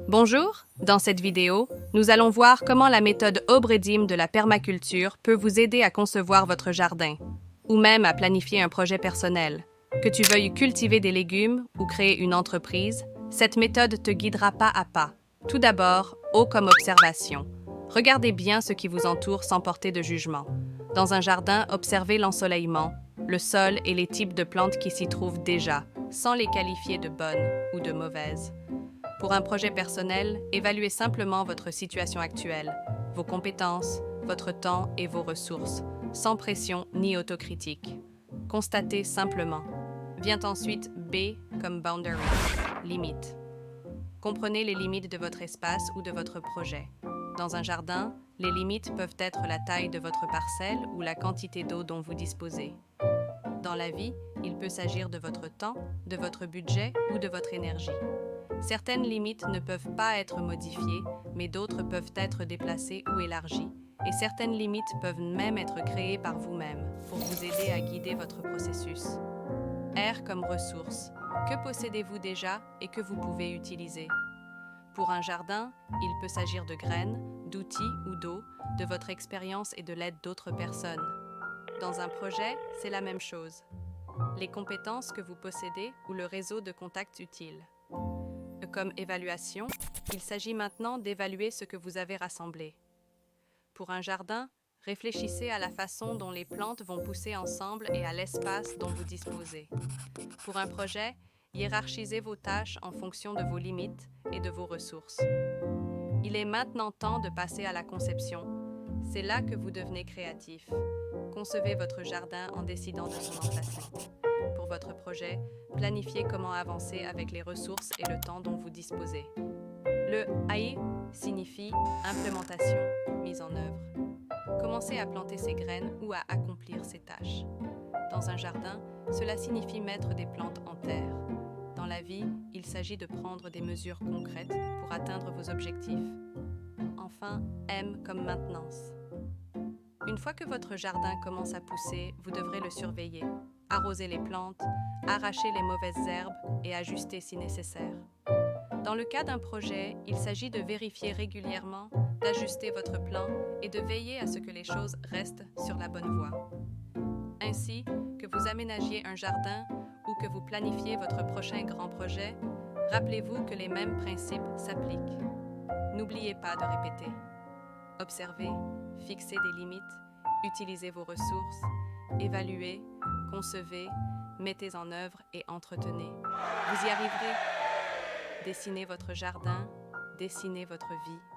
Bonjour, dans cette vidéo, nous allons voir comment la méthode Obredim de la permaculture peut vous aider à concevoir votre jardin, ou même à planifier un projet personnel. Que tu veuilles cultiver des légumes ou créer une entreprise, cette méthode te guidera pas à pas. Tout d'abord, O comme observation. Regardez bien ce qui vous entoure sans porter de jugement. Dans un jardin, observez l'ensoleillement, le sol et les types de plantes qui s'y trouvent déjà, sans les qualifier de bonnes ou de mauvaises. Pour un projet personnel, évaluez simplement votre situation actuelle, vos compétences, votre temps et vos ressources, sans pression ni autocritique. Constatez simplement. Vient ensuite B comme boundary, limite. Comprenez les limites de votre espace ou de votre projet. Dans un jardin, les limites peuvent être la taille de votre parcelle ou la quantité d'eau dont vous disposez. Dans la vie, il peut s'agir de votre temps, de votre budget ou de votre énergie. Certaines limites ne peuvent pas être modifiées, mais d'autres peuvent être déplacées ou élargies, et certaines limites peuvent même être créées par vous-même pour vous aider à guider votre processus. R comme ressources. Que possédez-vous déjà et que vous pouvez utiliser? Pour un jardin, il peut s'agir de graines, d'outils ou d'eau, de votre expérience et de l'aide d'autres personnes. Dans un projet, c'est la même chose. Les compétences que vous possédez ou le réseau de contacts utiles. Comme évaluation, il s'agit maintenant d'évaluer ce que vous avez rassemblé. Pour un jardin, réfléchissez à la façon dont les plantes vont pousser ensemble et à l'espace dont vous disposez. Pour un projet, hiérarchisez vos tâches en fonction de vos limites et de vos ressources. Il est maintenant temps de passer à la conception. C'est là que vous devenez créatif. Concevez votre jardin en décidant de son emplacement. Pour votre projet, planifiez comment avancer avec les ressources et le temps dont vous disposez. Le AI signifie implémentation, mise en œuvre. Commencez à planter ses graines ou à accomplir ses tâches. Dans un jardin, cela signifie mettre des plantes en terre. Dans la vie, il s'agit de prendre des mesures concrètes pour atteindre vos objectifs. Enfin, M comme maintenance. Une fois que votre jardin commence à pousser, vous devrez le surveiller, arroser les plantes, arracher les mauvaises herbes et ajuster si nécessaire. Dans le cas d'un projet, il s'agit de vérifier régulièrement, d'ajuster votre plan et de veiller à ce que les choses restent sur la bonne voie. Ainsi, que vous aménagiez un jardin ou que vous planifiez votre prochain grand projet, rappelez-vous que les mêmes principes s'appliquent. N'oubliez pas de répéter. Observez, fixez des limites, utilisez vos ressources, évaluez, concevez, mettez en œuvre et entretenez. Vous y arriverez. Dessinez votre jardin, dessinez votre vie.